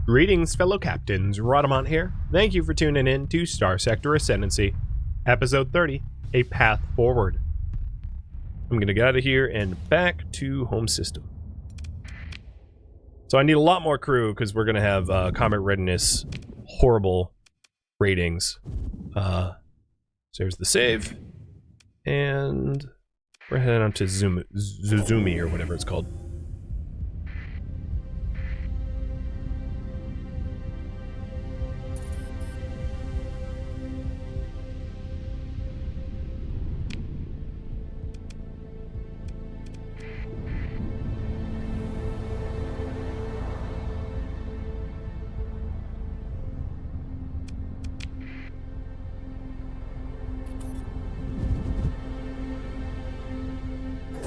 Greetings, fellow captains. Rhadamant here. Thank you for tuning in to Starsector Ascendancy, Episode 30, A Path Forward. I'm going to get out of here and back to home system. So I need a lot more crew because we're going to have combat readiness, horrible ratings. So there's the save. And we're heading on to Zuzumi or whatever it's called.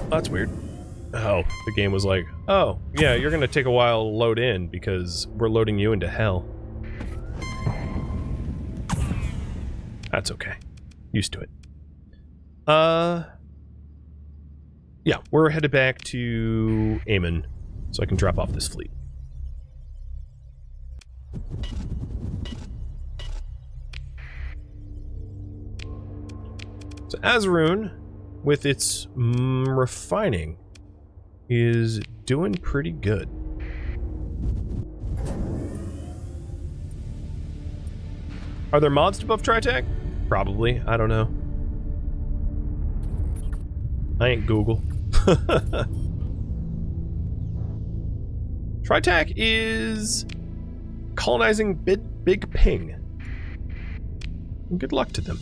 That's weird. Oh, the game was like, oh, yeah, you're gonna take a while to load in because we're loading you into hell. That's okay. Used to it. Yeah, we're headed back to Amon so I can drop off this fleet. So Azarun, with its refining, is doing pretty good. Are there mods to buff Tritech? Probably. I don't know. I ain't Google. Tritech is colonizing Big Ping. Good luck to them.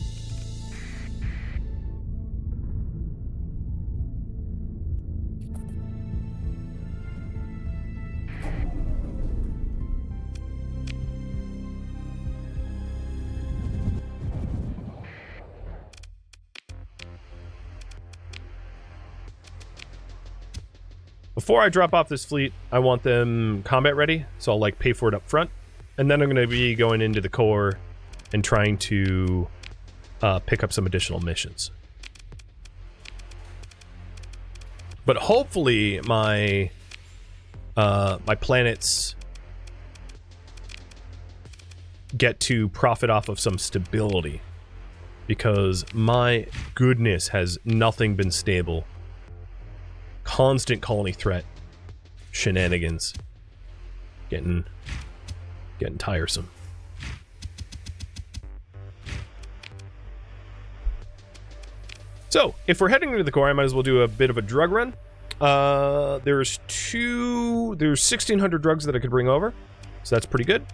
Before I drop off this fleet, I want them combat ready, so I'll like pay for it up front, and then I'm going to be going into the core and trying to pick up some additional missions. But hopefully my my planets get to profit off of some stability, because my goodness has nothing been stable. Constant colony threat shenanigans. Getting tiresome. So, if we're heading into the core, I might as well do a bit of a drug run. There's 1,600 drugs that I could bring over, so that's pretty good.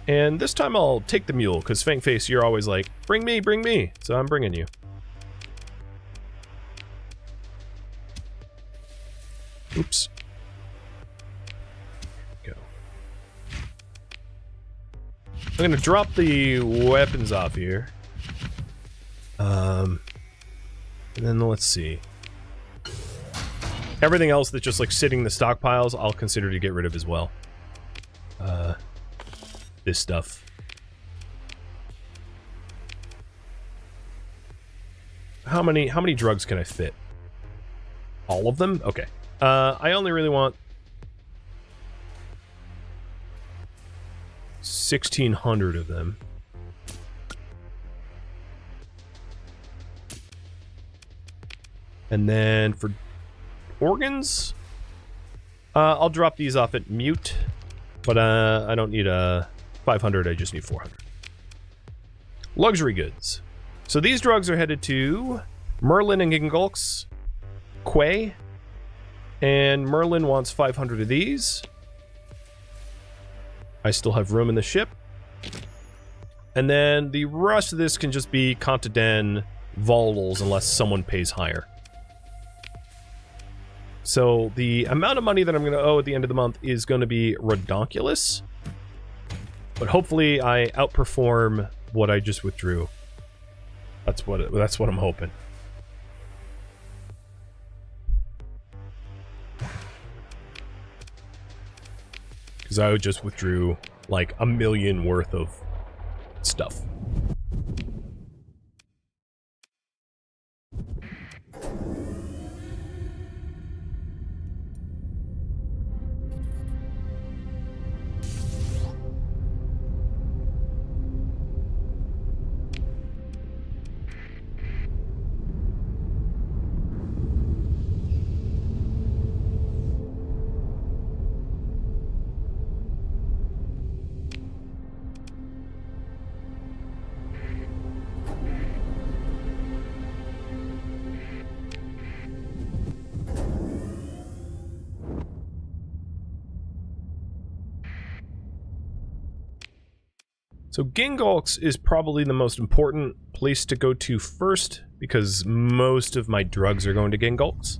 And this time I'll take the mule, because Fangface, you're always like, bring me, so I'm bringing you. Oops. Go. I'm gonna drop the weapons off here. And then let's see. Everything else that's just like sitting in the stockpiles, I'll consider to get rid of as well. This stuff. How many drugs can I fit? All of them? Okay. I only really want 1,600 of them. And then for organs, I'll drop these off at mute, but I don't need 500, I just need 400. Luxury goods. So these drugs are headed to Merlin and Gingulks, Quay, and Merlin wants 500 of these. I still have room in the ship. And then the rest of this can just be Contaden volatiles unless someone pays higher. So the amount of money that I'm going to owe at the end of the month is going to be redonkulous. But hopefully I outperform what I just withdrew. That's what I'm hoping. Because I just withdrew like 1 million worth of stuff. So Gingolks is probably the most important place to go to first, because most of my drugs are going to Gingolks.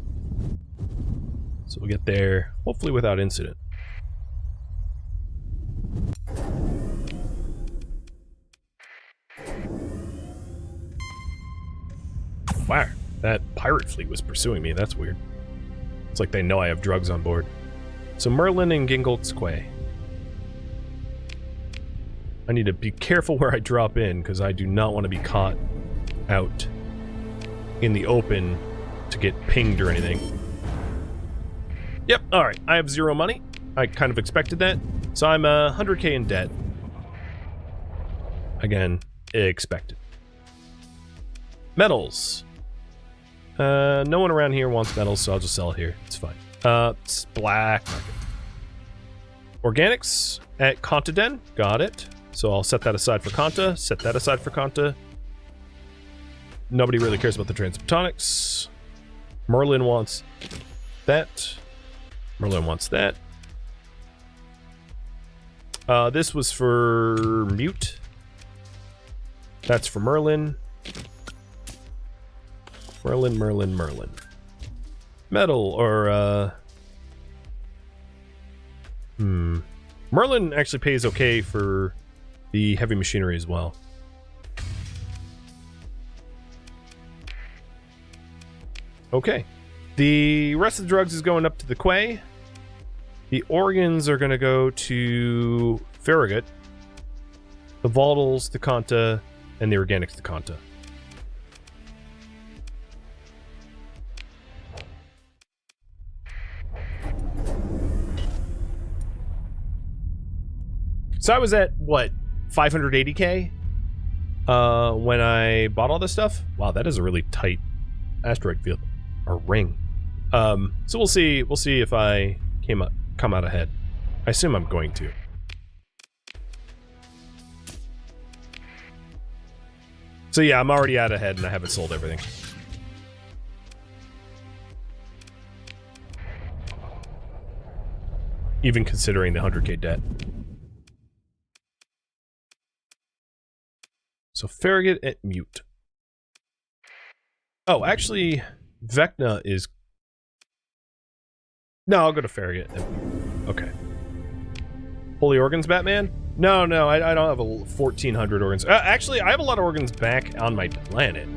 So we'll get there, hopefully without incident. Wow, that pirate fleet was pursuing me. That's weird. It's like they know I have drugs on board. So Merlin and Gingolks Quay. I need to be careful where I drop in, because I do not want to be caught out in the open to get pinged or anything. Yep, alright. I have 0 money. I kind of expected that. So I'm 100k in debt. Again, expected. Metals. No one around here wants metals, so I'll just sell it here. It's fine. It's black market. Organics at Contaden. Got it. So I'll set that aside for Conta. Set that aside for Conta. Nobody really cares about the transmutonics. Merlin wants that. Merlin wants that. This was for Mute. That's for Merlin. Merlin. Metal, or, Merlin actually pays okay for the heavy machinery as well. Okay. The rest of the drugs is going up to the Quay. The organs are going to go to Farragut. The volatiles to Conta, and the organics to Conta. So I was at, what, 580k when I bought all this stuff? Wow, that is a really tight asteroid field. Or ring. So we'll see if I come out ahead. I assume I'm going to. So yeah, I'm already out ahead and I haven't sold everything. Even considering the 100k debt. So Farragut at Mute. Oh, actually, Vecna is... No, I'll go to Farragut. Okay. Holy Organs, Batman? No, I don't have 1,400 organs. Actually, I have a lot of organs back on my planet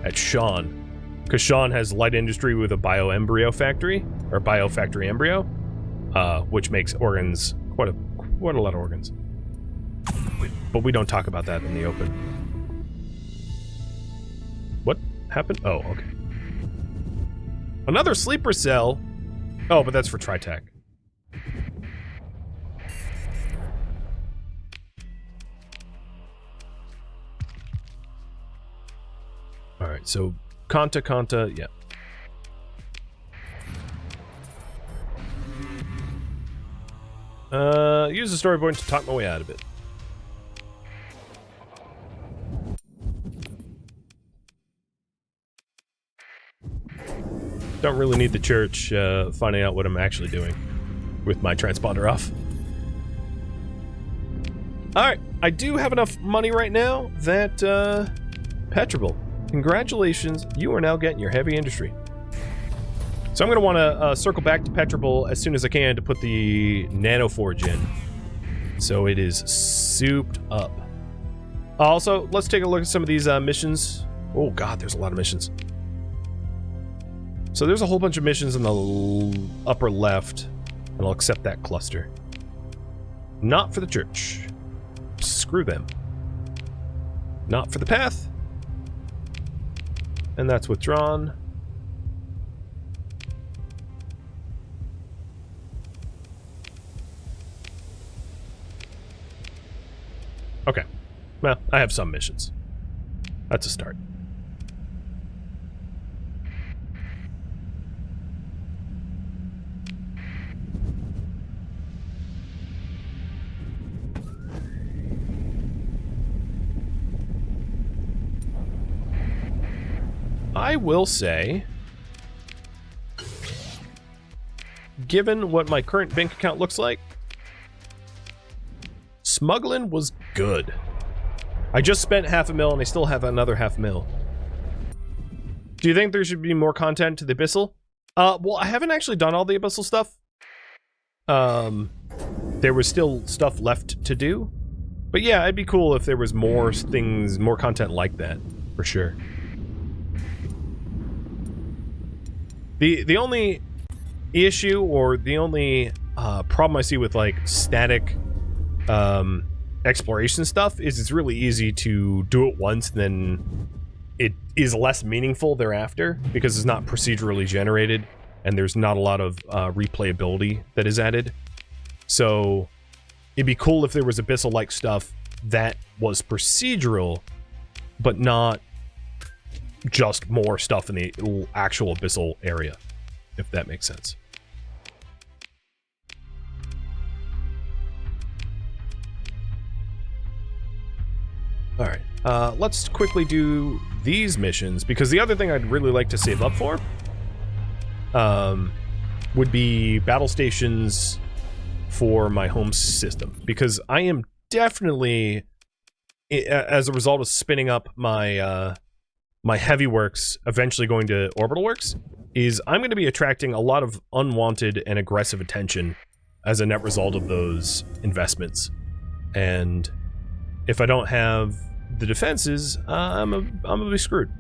at Sean. Because Sean has light industry with a bioembryo factory, or biofactory embryo, which makes organs, quite a lot of organs. But we don't talk about that in the open. What happened? Oh, okay. Another sleeper cell. Oh, but that's for Tritech. Alright, so Conta, yeah. Use the storyboard to talk my way out of it. Don't really need the church finding out what I'm actually doing with my transponder off. Alright, I do have enough money right now that, Petrable, congratulations, you are now getting your heavy industry. So I'm going to want to circle back to Petrable as soon as I can to put the nanoforge in. So it is souped up. Also, let's take a look at some of these missions. Oh god, there's a lot of missions. So there's a whole bunch of missions in the upper left, and I'll accept that cluster. Not for the church. Screw them. Not for the path. And that's withdrawn. Okay. Well, I have some missions. That's a start. I will say, given what my current bank account looks like, Smuggling was good. I just spent $500,000 and I still have another $500,000. Do you think there should be more content to the Abyssal? Well, I haven't actually done all the Abyssal stuff. There was still stuff left to do. But yeah, it'd be cool if there was more things, more content like that, for sure. The only issue, or the only problem I see with, like, static exploration stuff is it's really easy to do it once, then it is less meaningful thereafter, because it's not procedurally generated, and there's not a lot of replayability that is added. So it'd be cool if there was Abyssal-like stuff that was procedural, but not just more stuff in the actual Abyssal area, if that makes sense. Alright, let's quickly do these missions, because the other thing I'd really like to save up for would be battle stations for my home system, because I am definitely, as a result of spinning up my my heavy works, eventually going to orbital works, is I'm going to be attracting a lot of unwanted and aggressive attention as a net result of those investments. And if I don't have the defenses, I'm gonna be screwed.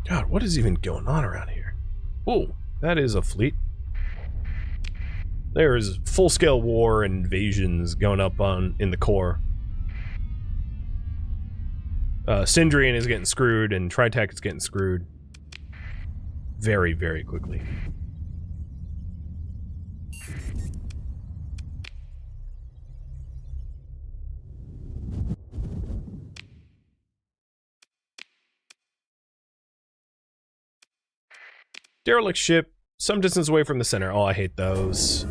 God, what is even going on around here? Oh, that is a fleet. There is full-scale war and invasions going up in the core. Sindrian is getting screwed, and Tritech is getting screwed. Very, very quickly. Derelict ship, some distance away from the center. Oh, I hate those.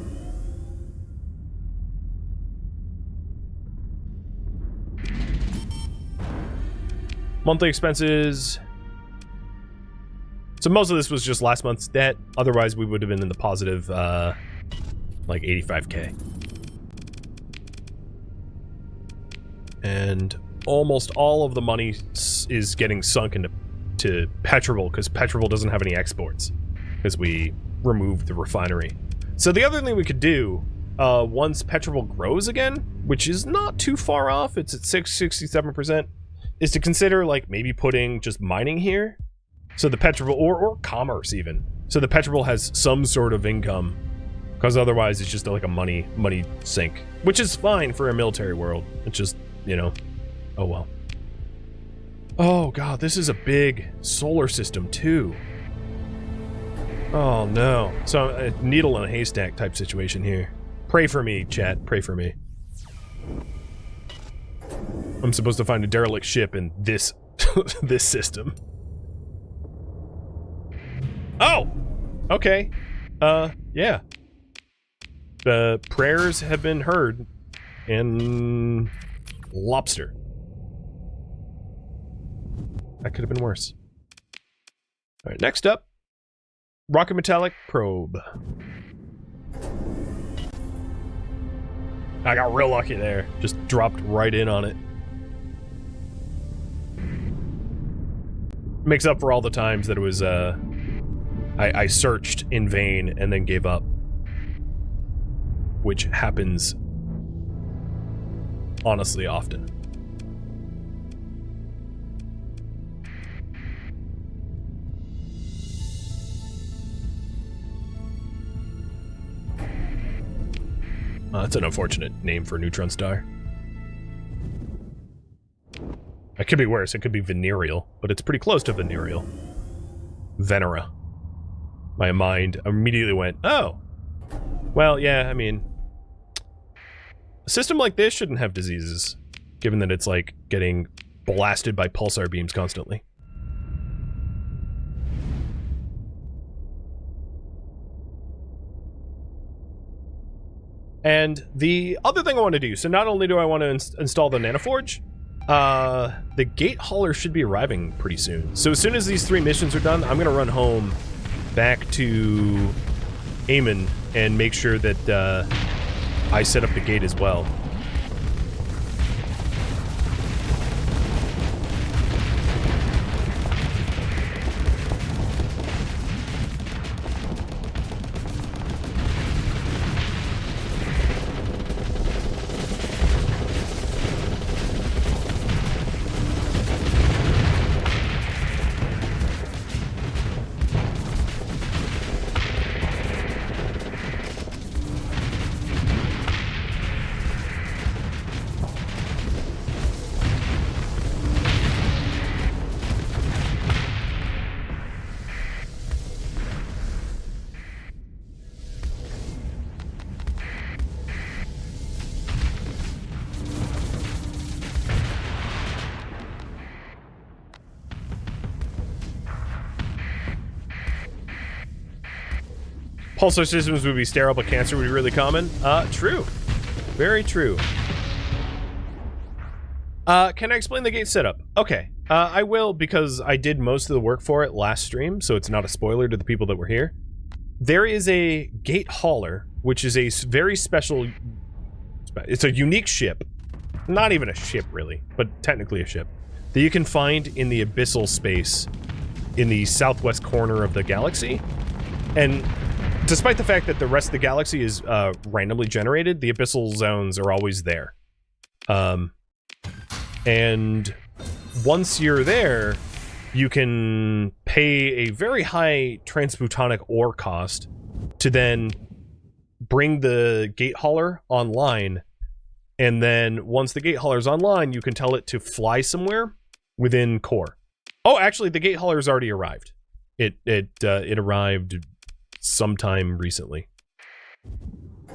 Monthly expenses. So most of this was just last month's debt. Otherwise, we would have been in the positive, like 85K. And almost all of the money is getting sunk into Petrobel, because Petrobel doesn't have any exports, because we removed the refinery. So the other thing we could do, once Petrobel grows again, which is not too far off, it's at 67%, is to consider, like, maybe putting just mining here, so the Petrobel, or commerce even, so the Petrobel has some sort of income, because otherwise it's just like a money sink, which is fine for a military world. It's just, you know, oh well. Oh god, this is a big solar system too. Oh no. So a needle in a haystack type situation here. Pray for me, chat. Pray for me. I'm supposed to find a derelict ship in this this system. Oh! Okay. Yeah. The prayers have been heard in lobster. That could have been worse. Alright, next up. Rocket Metallic Probe. I got real lucky there. Just dropped right in on it. Makes up for all the times that it was, I searched in vain and then gave up. Which happens, honestly, often. That's an unfortunate name for a neutron star. It could be worse. It could be venereal, but it's pretty close to venereal. Venera. My mind immediately went, oh. Well, yeah, I mean, a system like this shouldn't have diseases, given that it's, like, getting blasted by pulsar beams constantly. And the other thing I want to do, so not only do I want to install the nanoforge, The gate hauler should be arriving pretty soon. So as soon as these 3 missions are done, I'm gonna run home back to Eamon and make sure that I set up the gate as well. Pulsar systems would be sterile, but cancer would be really common. True. Very true. Can I explain the gate setup? Okay. I will, because I did most of the work for it last stream, so it's not a spoiler to the people that were here. There is a gate hauler, which is a very special... It's a unique ship. Not even a ship, really, but technically a ship. That you can find in the abyssal space in the southwest corner of the galaxy. And despite the fact that the rest of the galaxy is randomly generated, the abyssal zones are always there. And once you're there, you can pay a very high transmutonic ore cost to then bring the gate hauler online. And then once the gate hauler is online, you can tell it to fly somewhere within core. Oh, actually, the gate hauler has already arrived. It arrived sometime recently.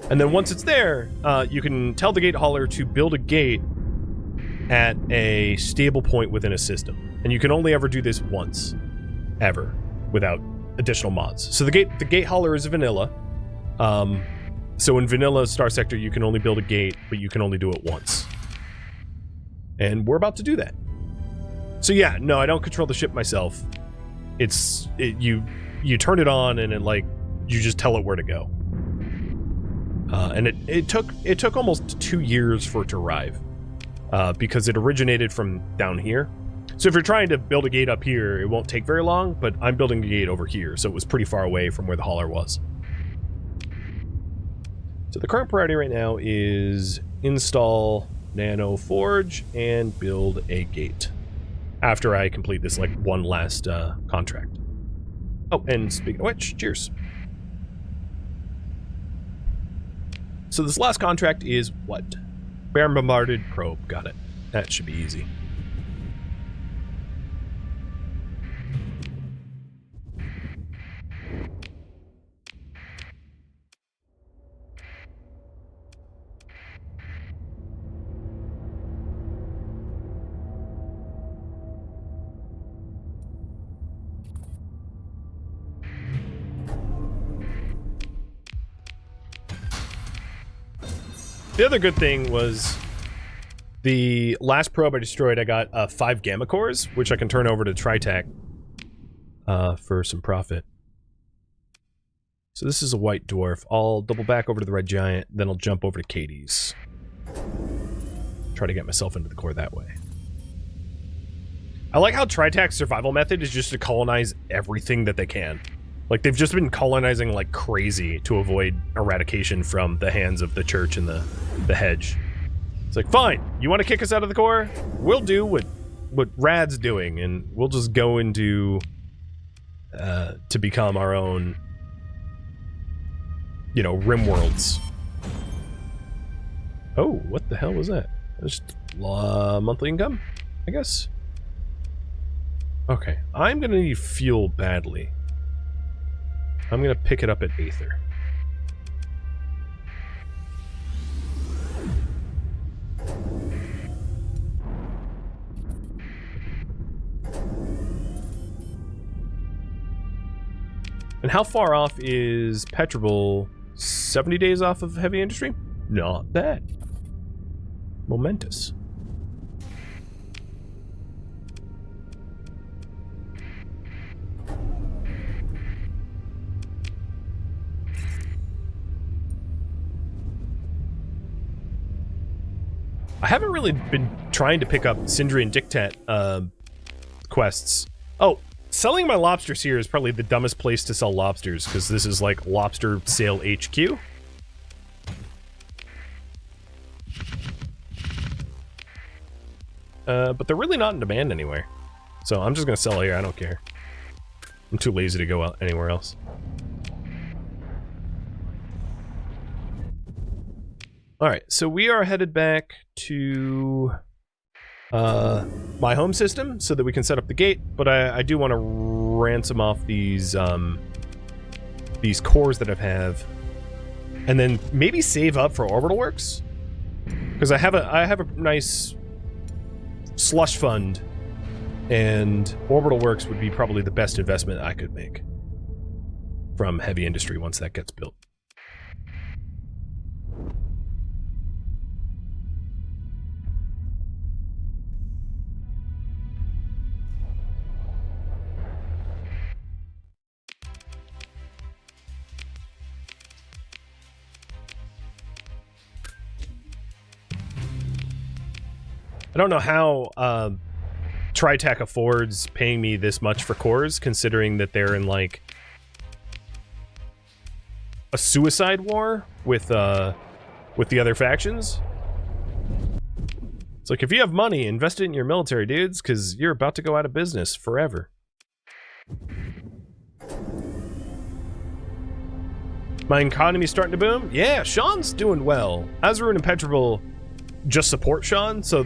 And then once it's there, you can tell the gate hauler to build a gate at a stable point within a system. And you can only ever do this once, ever, without additional mods. So the gate hauler is vanilla. So in vanilla Starsector, you can only build a gate, but you can only do it once. And we're about to do that. So yeah, no, I don't control the ship myself. You turn it on and you just tell it where to go. And it took almost 2 years for it to arrive, because it originated from down here. So if you're trying to build a gate up here, it won't take very long, but I'm building a gate over here, so it was pretty far away from where the hauler was. So the current priority right now is install Nano Forge and build a gate after I complete this one last contract. Oh, and speaking of which, cheers. So this last contract is what? Baron Bombarded Probe. Got it. That should be easy. The other good thing was the last probe I destroyed, I got 5 gamma cores, which I can turn over to Tritac for some profit. So this is a white dwarf. I'll double back over to the red giant, then I'll jump over to Katie's. Try to get myself into the core that way. I like how Tritac's survival method is just to colonize everything that they can. Like, they've just been colonizing like crazy to avoid eradication from the hands of the church and the hedge. It's like, fine, you want to kick us out of the core? We'll do what Rad's doing, and we'll just go into to become our own, you know, rim worlds. Oh, what the hell was that? Just monthly income, I guess. Okay, I'm gonna need fuel badly. I'm gonna pick it up at Aether. And how far off is Petrobel? 70 days off of heavy industry? Not bad. Momentous. I haven't really been trying to pick up Sindri and Dictat quests. Oh, selling my lobsters here is probably the dumbest place to sell lobsters, because this is like lobster sale HQ. But they're really not in demand anywhere. So I'm just gonna sell here, I don't care. I'm too lazy to go out anywhere else. Alright, so we are headed back to my home system so that we can set up the gate, but I do want to ransom off these cores that I have, and then maybe save up for Orbital Works, because I have a nice slush fund, and Orbital Works would be probably the best investment I could make from heavy industry once that gets built. I don't know how Tritech affords paying me this much for cores, considering that they're in, like, a suicide war with the other factions. It's like, if you have money, invest it in your military, dudes, because you're about to go out of business forever. My economy's starting to boom? Yeah, Sean's doing well. Azarun and Petrobel just support Sean, so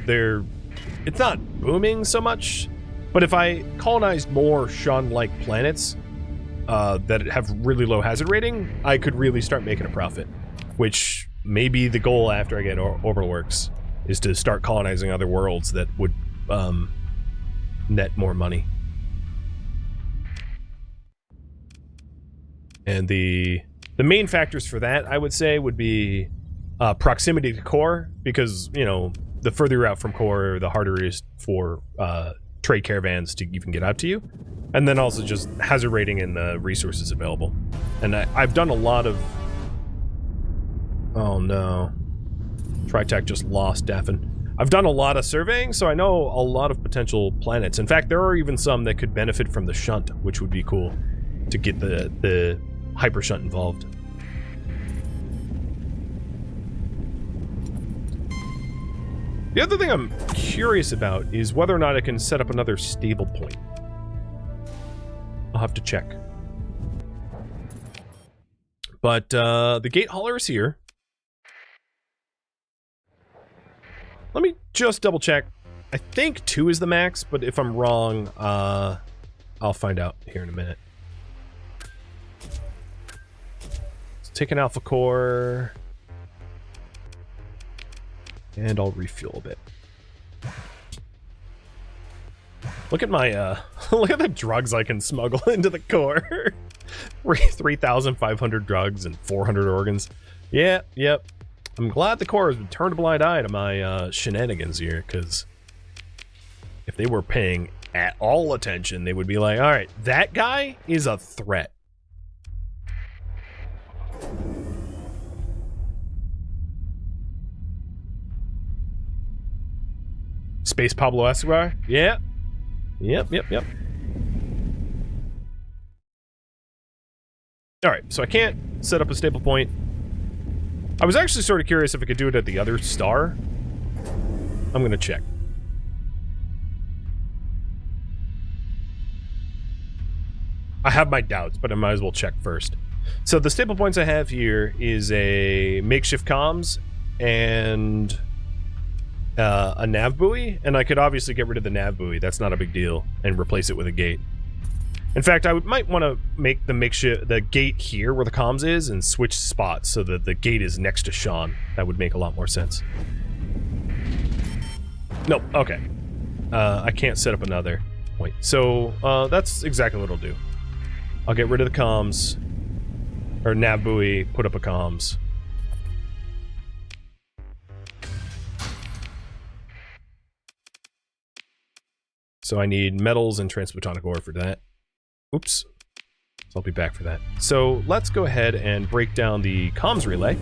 it's not booming so much. But if I colonized more Sean-like planets that have really low hazard rating, I could really start making a profit, which may be the goal after I get Orbital Works, is to start colonizing other worlds that would net more money. And the main factors for that, I would say, would be proximity to core, because, you know, the further you're out from core, the harder it is for trade caravans to even get out to you. And then also just hazard rating and the resources available. And I've done a lot of... Oh no. Tritech just lost Daffin. I've done a lot of surveying, so I know a lot of potential planets. In fact, there are even some that could benefit from the shunt, which would be cool to get the hyper shunt involved. The other thing I'm curious about is whether or not I can set up another stable point. I'll have to check. But the gate hauler is here. Let me just double check. I think 2 is the max, but if I'm wrong, I'll find out here in a minute. Let's take an alpha core. And I'll refuel a bit. Look at my, look at the drugs I can smuggle into the core. 3,500 drugs and 400 organs. Yeah, yep. I'm glad the core has turned a blind eye to my shenanigans here, because if they were paying at all attention, they would be like, alright, that guy is a threat. Space Pablo Escobar? Yeah. Yep. Alright, so I can't set up a stable point. I was actually sort of curious if I could do it at the other star. I'm gonna check. I have my doubts, but I might as well check first. So the stable points I have here is a makeshift comms and a nav buoy, and I could obviously get rid of the nav buoy, that's not a big deal, and replace it with a gate. In fact, I might want to make the gate here where the comms is and switch spots so that the gate is next to Sean. That would make a lot more sense. Nope, okay. I can't set up another point. So that's exactly what I'll do. I'll get rid of the comms, or nav buoy, put up a comms. So I need metals and transphotonic ore for that. Oops. So I'll be back for that. So let's go ahead and break down the comms relay.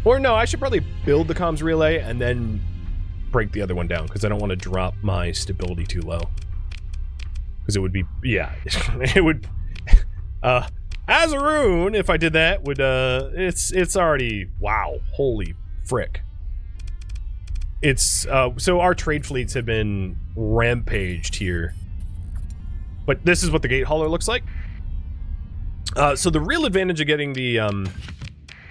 Or no, I should probably build the comms relay and then break the other one down, because I don't want to drop my stability too low. Because it would be, yeah, it would, Azaroon, if I did that, would, it's already, wow, holy frick. It's, so our trade fleets have been rampaged here. But this is what the gate hauler looks like. So the real advantage of getting the,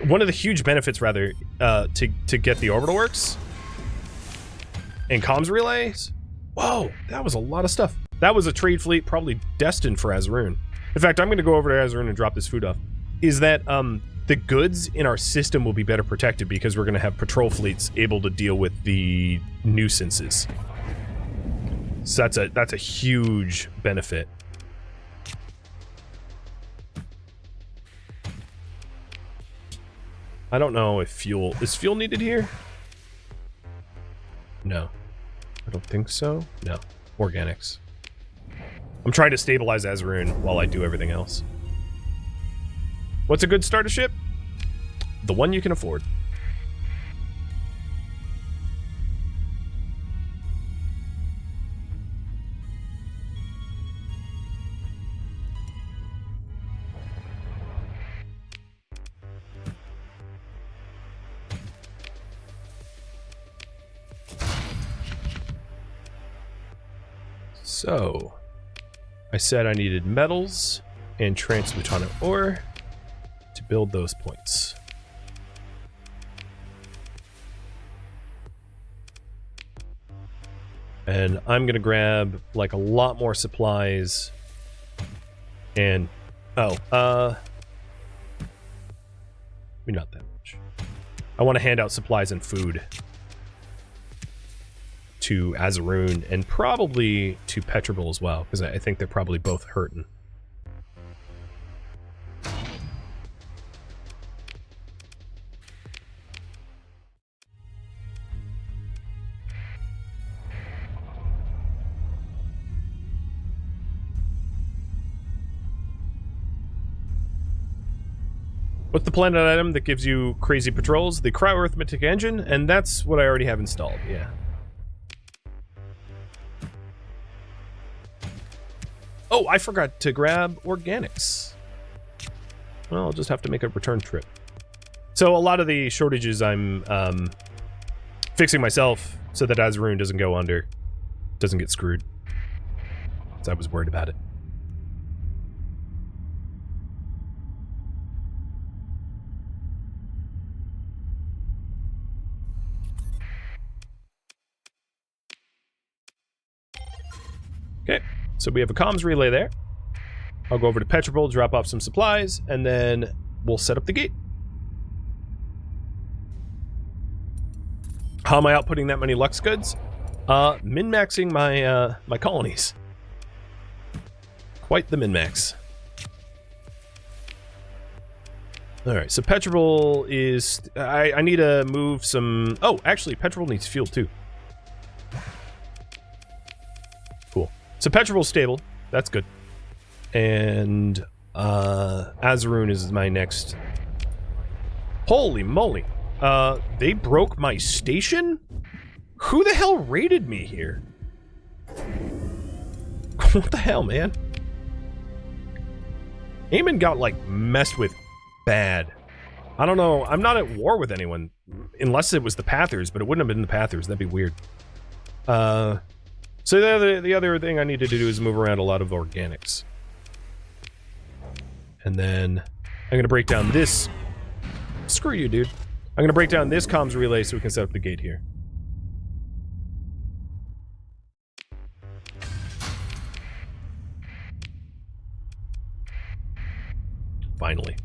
one of the huge benefits, rather, to get the orbital works and comms relays. Whoa, that was a lot of stuff. That was a trade fleet probably destined for Azaroon. In fact, I'm going to go over to Azaroon and drop this food off. Is that the goods in our system will be better protected because we're going to have patrol fleets able to deal with the nuisances. So that's a huge benefit. I don't know if fuel... Is fuel needed here? No. I don't think so. No. Organics. I'm trying to stabilize Azaroon while I do everything else. What's a good starter ship? The one you can afford. So, I said I needed metals and transmutonic ore to build those points. And I'm gonna grab like a lot more supplies and maybe not that much. I want to hand out supplies and food to Azaroon and probably to Petrobel as well, because I think they're probably both hurting. What's the planet item that gives you crazy patrols? The cryo-arithmetic engine, and that's what I already have installed, yeah. Oh, I forgot to grab organics. Well, I'll just have to make a return trip. So a lot of the shortages I'm fixing myself so that Azaroon doesn't go under, doesn't get screwed. Because I was worried about it. Okay. So we have a comms relay there. I'll go over to Petrobel, drop off some supplies, and then we'll set up the gate. How am I outputting that many Lux goods? Min-maxing my my colonies. Quite the min-max. Alright, so Petrobel is... I need to move some... Oh, actually, Petrobel needs fuel too. So Petrobel's stable. That's good. And Azaroon is my next. Holy moly. They broke my station? Who the hell raided me here? What the hell, man? Eamon got, like, messed with bad. I don't know. I'm not at war with anyone. Unless it was the Pathers, but it wouldn't have been the Pathers. That'd be weird. So the other thing I needed to do is move around a lot of organics. And then I'm going to break down this... Screw you, dude. I'm going to break down this comms relay so we can set up the gate here. Finally.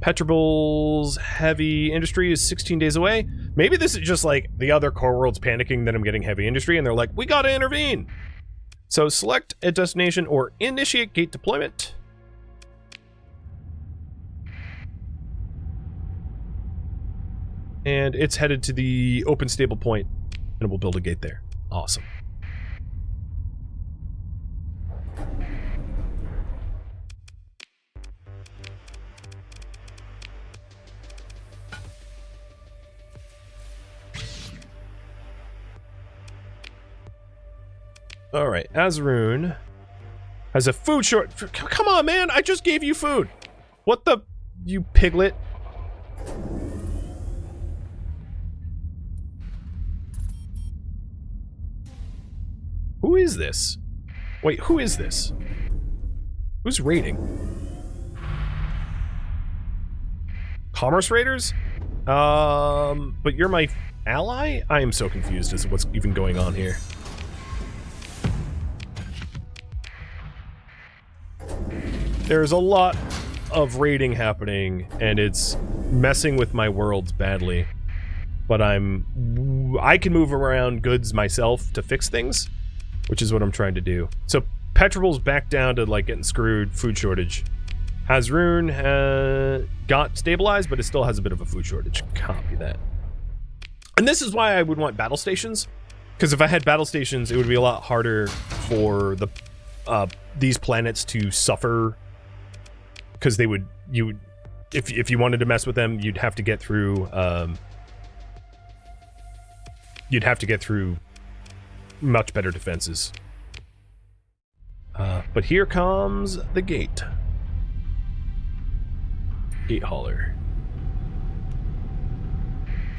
Petrobel's heavy industry is 16 days away. Maybe this is just like the other core worlds panicking that I'm getting heavy industry and they're like, we gotta intervene. So select a destination or initiate gate deployment. And it's headed to the open stable point and we'll build a gate there. Awesome. All right, Azrune has a food short. Come on, man! I just gave you food. What the, you piglet? Who is this? Wait, who is this? Who's raiding? Commerce raiders? But you're my ally? I am so confused as to what's even going on here. There's a lot of raiding happening, and it's messing with my worlds badly. But I can move around goods myself to fix things, which is what I'm trying to do. So Petrol's back down to like getting screwed, food shortage. Azrune got stabilized, but it still has a bit of a food shortage. Copy that. And this is why I would want battle stations, because if I had battle stations, it would be a lot harder for the these planets to suffer, because they would, if you wanted to mess with them, you'd have to get through much better defenses. But here comes the gate. Gate hauler.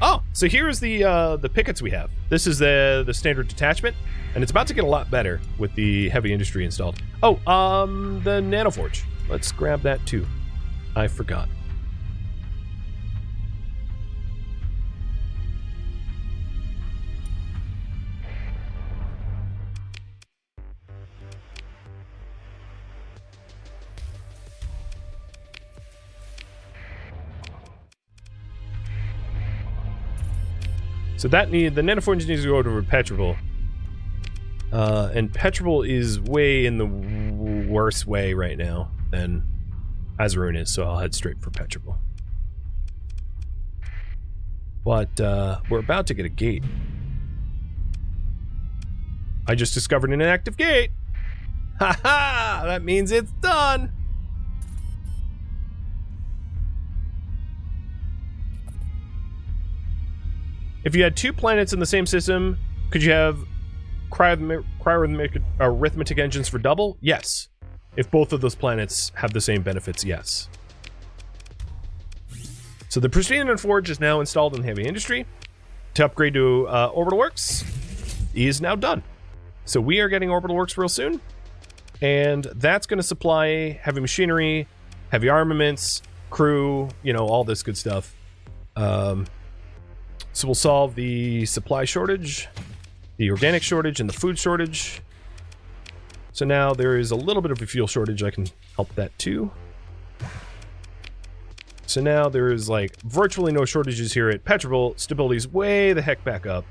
Oh, so here's the pickets we have. This is the standard detachment, and it's about to get a lot better with the heavy industry installed. Oh, the nanoforge. Let's grab that too. I forgot. So the nanoforge needs to go over Petrol. And Petrol is way in the worse way right now than Azrune is, so I'll head straight for Petrol. But we're about to get a gate. I just discovered an inactive gate! Haha! That means it's done! If you had two planets in the same system, could you have arithmetic engines for double? Yes. If both of those planets have the same benefits, yes. So the Pristine Forge is now installed in heavy industry. To upgrade to Orbital Works is now done. So we are getting Orbital Works real soon. And that's going to supply heavy machinery, heavy armaments, crew, you know, all this good stuff. So we'll solve the supply shortage, the organic shortage, and the food shortage. So now there is a little bit of a fuel shortage. I can help that too. So now there is like virtually no shortages here at Petrol. Stability's way the heck back up.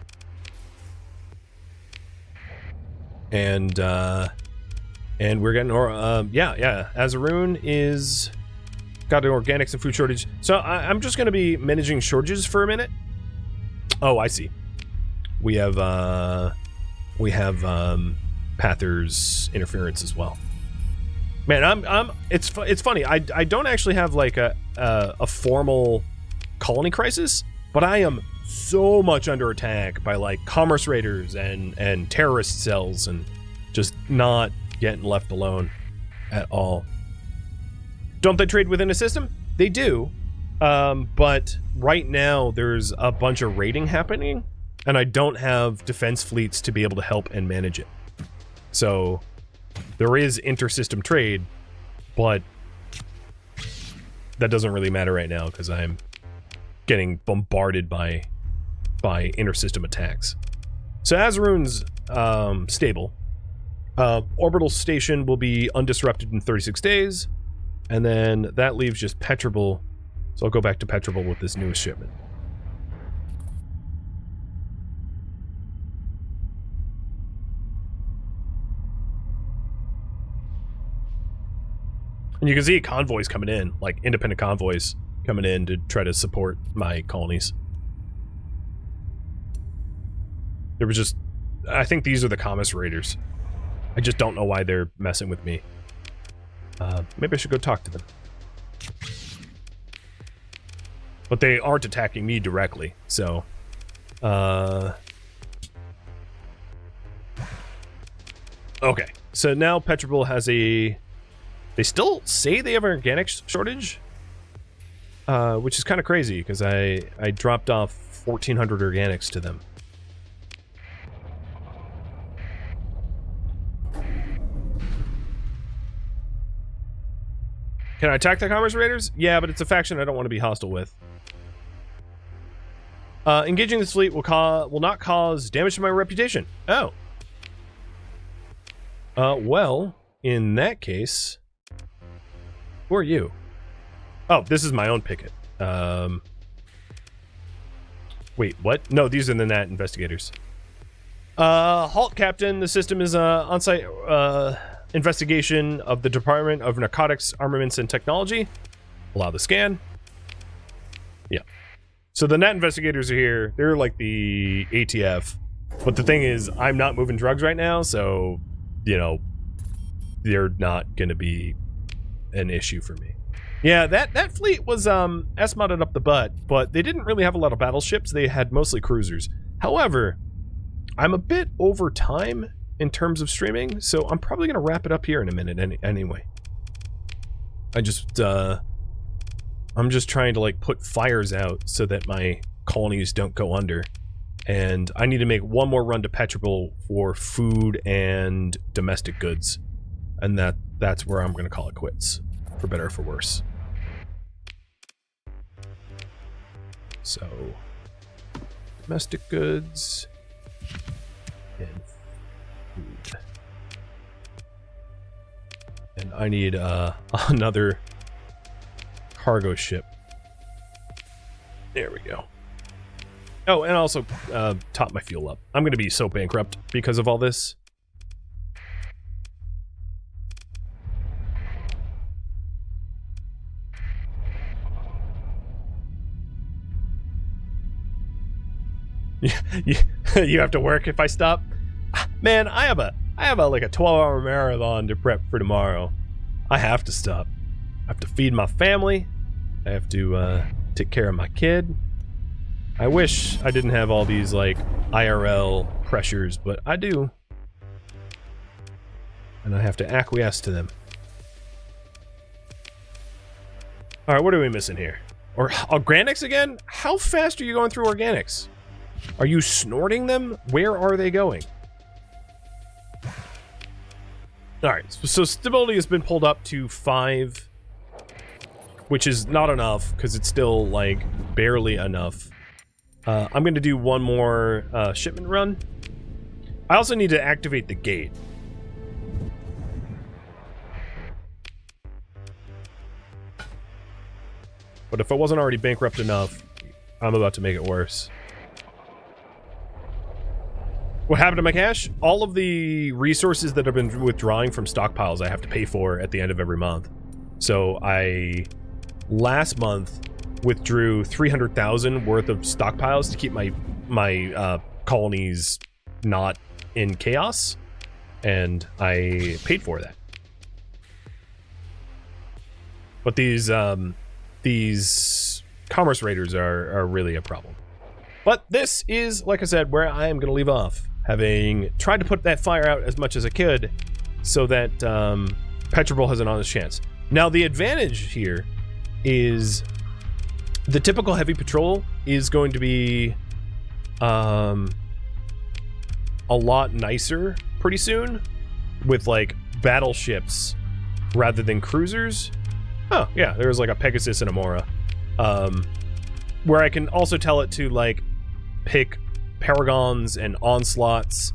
And we're getting, Azrune is got an organics and food shortage. So I'm just going to be managing shortages for a minute. Oh, I see. We have Pather's interference as well. Man, it's funny. I don't actually have like a formal colony crisis, but I am so much under attack by like commerce raiders and terrorist cells, and just not getting left alone at all. Don't they trade within a system? They do. But right now there's a bunch of raiding happening, and I don't have defense fleets to be able to help and manage it. So there is inter-system trade, but that doesn't really matter right now because I'm getting bombarded by inter-system attacks. So Azrune's stable. Orbital station will be undisrupted in 36 days, and then that leaves just Petrol. So I'll go back to Petrol with this newest shipment. And you can see convoys coming in, like independent convoys coming in to try to support my colonies. There was just, I think these are the Commerce Raiders. I just don't know why they're messing with me. Maybe I should go talk to them. But they aren't attacking me directly, so... Okay, so now Petrobel has a... They still say they have an organics shortage, which is kind of crazy because I dropped off 1,400 organics to them. Can I attack the Commerce Raiders? Yeah, but it's a faction I don't want to be hostile with. Engaging this fleet will not cause damage to my reputation. Oh. Well, in that case... Who are you? Oh, this is my own picket. Wait, what? No, these are the NAT investigators. Halt, Captain. The system is on-site investigation of the Department of Narcotics, Armaments, and Technology. Allow the scan. Yeah. So the NAT investigators are here. They're like the ATF. But the thing is, I'm not moving drugs right now, so, you know, they're not going to be an issue for me. Yeah, that fleet was S-modded up the butt, but they didn't really have a lot of battleships. They had mostly cruisers. However, I'm a bit over time in terms of streaming, so I'm probably going to wrap it up here in a minute anyway. I'm just trying to like put fires out so that my colonies don't go under. And I need to make one more run to Petrobel for food and domestic goods. And that's where I'm going to call it quits, for better or for worse. So, domestic goods and food. And I need another cargo ship. There we go. Oh, and also top my fuel up. I'm going to be so bankrupt because of all this. You have to work if I stop? Man, I have like a 12-hour marathon to prep for tomorrow. I have to stop. I have to feed my family. I have to take care of my kid. I wish I didn't have all these like IRL pressures, but I do. And I have to acquiesce to them. Alright, what are we missing here? Or organics again? How fast are you going through organics? Are you snorting them? Where are they going? Alright, so stability has been pulled up to 5, which is not enough, because it's still, like, barely enough. I'm going to do one more shipment run. I also need to activate the gate. But if I wasn't already bankrupt enough, I'm about to make it worse. What happened to my cash? All of the resources that have been withdrawing from stockpiles I have to pay for at the end of every month. So I, last month, withdrew 300,000 worth of stockpiles to keep my colonies not in chaos, and I paid for that. But these commerce raiders are really a problem. But this is, like I said, where I am going to leave off, having tried to put that fire out as much as I could so that Petrobel has an honest chance. Now, the advantage here is the typical heavy patrol is going to be a lot nicer pretty soon with, like, battleships rather than cruisers. Oh, yeah, there's, like, a Pegasus and a Mora. Where I can also tell it to, like, pick Paragons and Onslaughts.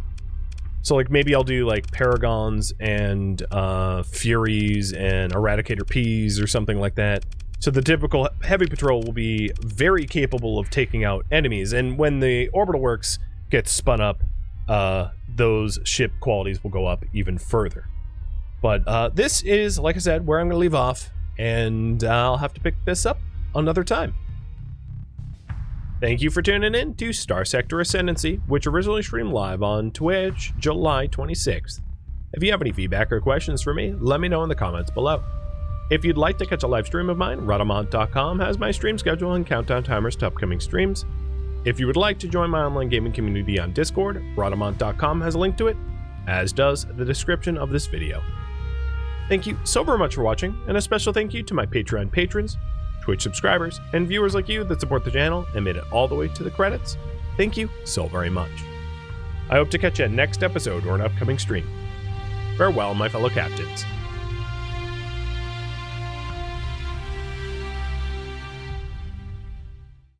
So, like, maybe I'll do, like, Paragons and Furies and Eradicator Ps or something like that. So the typical heavy patrol will be very capable of taking out enemies. And when the Orbital Works gets spun up, those ship qualities will go up even further. But this is, like I said, where I'm going to leave off. And I'll have to pick this up another time. Thank you for tuning in to Starsector Ascendancy, which originally streamed live on Twitch, July 26th. If you have any feedback or questions for me, let me know in the comments below. If you'd like to catch a live stream of mine, Rhadamant.com has my stream schedule and countdown timers to upcoming streams. If you would like to join my online gaming community on Discord, Rhadamant.com has a link to it. as does the description of this video. Thank you so very much for watching, and a special thank you to my Patreon patrons, Twitch subscribers, and viewers like you that support the channel and made it all the way to the credits. Thank you so very much. I hope to catch you next episode or an upcoming stream. Farewell, my fellow captains.